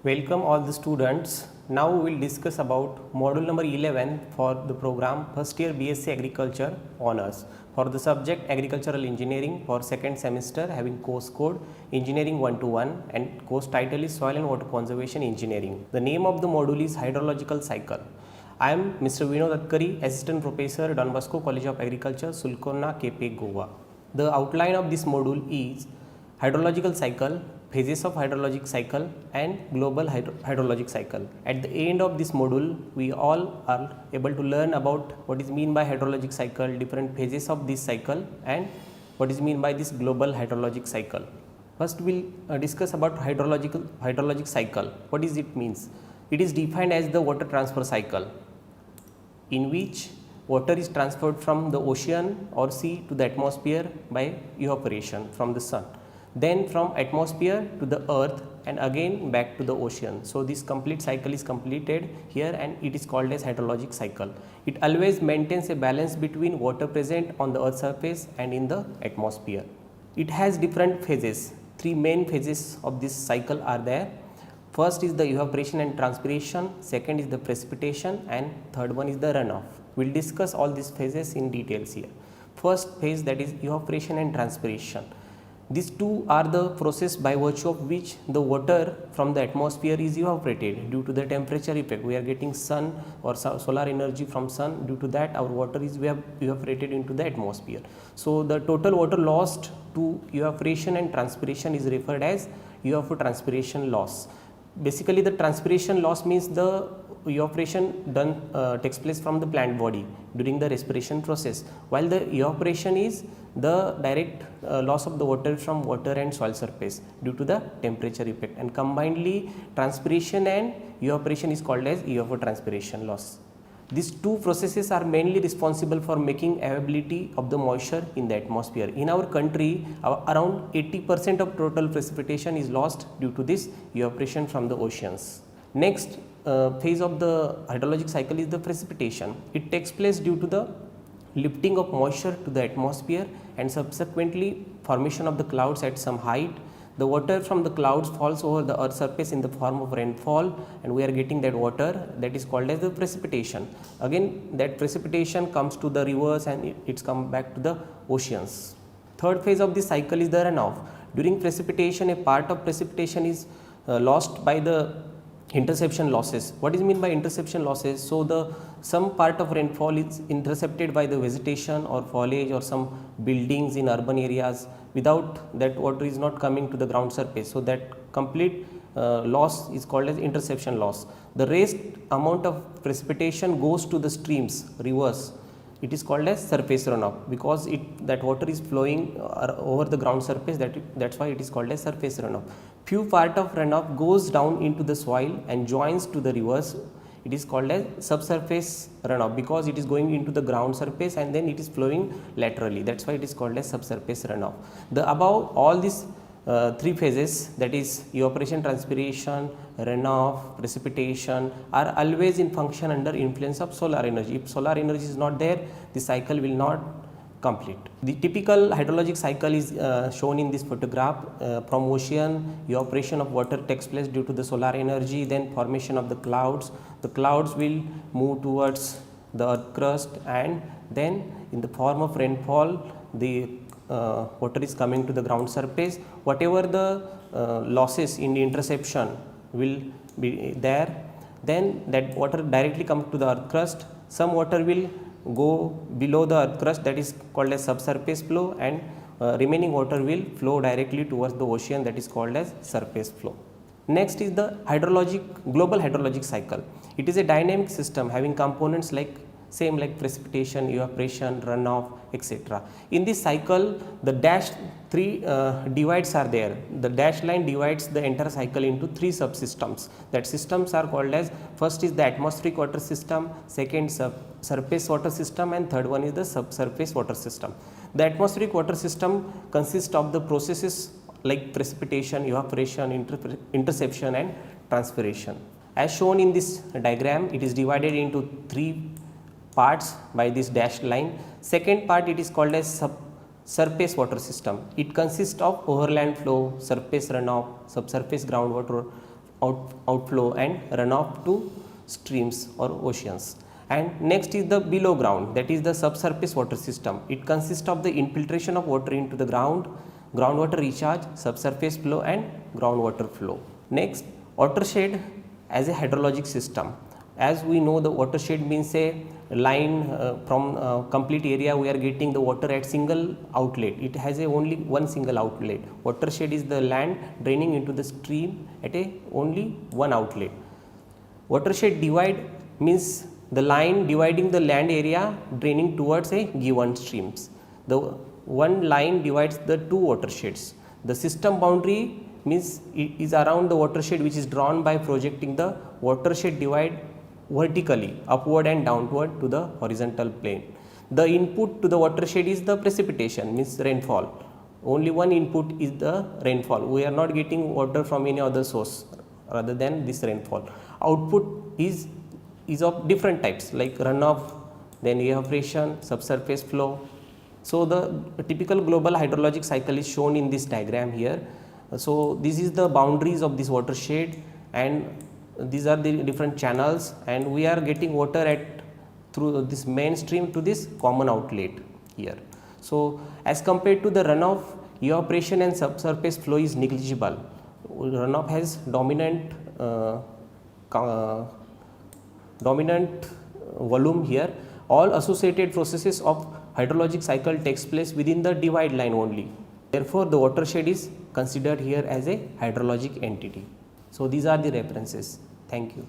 Welcome all the students. Now we will discuss about module number 11 for the program first year BSc Agriculture Honours for the subject Agricultural Engineering for second semester having course code Engineering 121 and course title is Soil and Water Conservation Engineering. The name of the module is Hydrological Cycle. I am Mr. Vinod Adkari, Assistant Professor, Don Bosco College of Agriculture, Sulkona, KP, Goa. The outline of this module is hydrological cycle, phases of hydrologic cycle and global hydrologic cycle. At the end of this module, we all are able to learn about what is mean by hydrologic cycle, different phases of this cycle and what is mean by this global hydrologic cycle. First we will discuss about hydrologic cycle. What is it means? It is defined as the water transfer cycle in which water is transferred from the ocean or sea to the atmosphere by evaporation from the sun, then from atmosphere to the earth and again back to the ocean. So this complete cycle is completed here and it is called as hydrologic cycle. It always maintains a balance between water present on the earth surface and in the atmosphere. It has different phases. Three main phases of this cycle are there. First is the evaporation and transpiration, second is the precipitation and third one is the runoff. We will discuss all these phases in details here. First phase, that is evaporation and transpiration. These two are the process by virtue of which the water from the atmosphere is evaporated due to the temperature effect. We are getting sun or solar energy from sun, due to that our water is evaporated into the atmosphere. So the total water lost to evaporation and transpiration is referred as evapotranspiration loss. Basically the transpiration loss means the evaporation takes place from the plant body during the respiration process, while the evaporation is the direct loss of the water from water and soil surface due to the temperature effect, and combinedly transpiration and evaporation is called as evapotranspiration loss. These two processes are mainly responsible for making availability of the moisture in the atmosphere. In our country, around 80% of total precipitation is lost due to this evaporation from the oceans. Next phase of the hydrologic cycle is the precipitation. It takes place due to the lifting of moisture to the atmosphere and subsequently formation of the clouds at some height. The water from the clouds falls over the earth's surface in the form of rainfall and we are getting that water, that is called as the precipitation. Again that precipitation comes to the rivers and it's come back to the oceans. Third phase of this cycle is the runoff. During precipitation, a part of precipitation is lost by the interception losses. What is mean by interception losses? So some part of rainfall is intercepted by the vegetation or foliage or some buildings in urban areas. Without that, water is not coming to the ground surface. So that complete loss is called as interception loss. The rest amount of precipitation goes to the streams, rivers. It is called as surface runoff because that water is flowing over the ground surface, that's why it is called as surface runoff. Few part of runoff goes down into the soil and joins to the rivers. It is called as subsurface runoff because it is going into the ground surface and then it is flowing laterally. That's why it is called as subsurface runoff. The above all these three phases, that is evaporation, transpiration, runoff, precipitation, are always in function under influence of solar energy. If solar energy is not there, the cycle will not complete. The typical hydrologic cycle is shown in this photograph. From ocean, evaporation of water takes place due to the solar energy, then formation of the clouds. The clouds will move towards the earth crust and then in the form of rainfall, the water is coming to the ground surface. Whatever the losses in the interception will be there, then that water directly comes to the earth crust. Some water will go below the earth crust, that is called as subsurface flow, and remaining water will flow directly towards the ocean, that is called as surface flow. Next is the global hydrologic cycle. It is a dynamic system having components like precipitation, evaporation, runoff, etc. In this cycle, the three divides are there. The dashed line divides the entire cycle into three subsystems. That systems are called as, first is the atmospheric water system, second surface water system, and third one is the subsurface water system. The atmospheric water system consists of the processes like precipitation, evaporation, interception and transpiration. As shown in this diagram, it is divided into three parts by this dashed line. Second part, it is called as surface water system. It consists of overland flow, surface runoff, subsurface groundwater, outflow and runoff to streams or oceans. And next is the below ground, that is the subsurface water system. It consists of the infiltration of water into the ground, groundwater recharge, subsurface flow and groundwater flow. Next, watershed as a hydrologic system. As we know, the watershed means a line from complete area we are getting the water at single outlet. It has a only one single outlet. Watershed is the land draining into the stream at a only one outlet. Watershed divide means the line dividing the land area draining towards a given streams. The one line divides the two watersheds. The system boundary means it is around the watershed which is drawn by projecting the watershed divide vertically upward and downward to the horizontal plane. The input to the watershed is the precipitation, means rainfall. Only one input is the rainfall. We are not getting water from any other source rather than this rainfall. Output is of different types like runoff, then evaporation, subsurface flow. So the typical global hydrologic cycle is shown in this diagram here. So this is the boundaries of this watershed, and these are the different channels, and we are getting water at through this main stream to this common outlet here. So as compared to the runoff, evaporation and subsurface flow is negligible. Runoff has dominant volume here. All associated processes of hydrologic cycle takes place within the divide line only. Therefore, the watershed is considered here as a hydrologic entity. So these are the references. Thank you.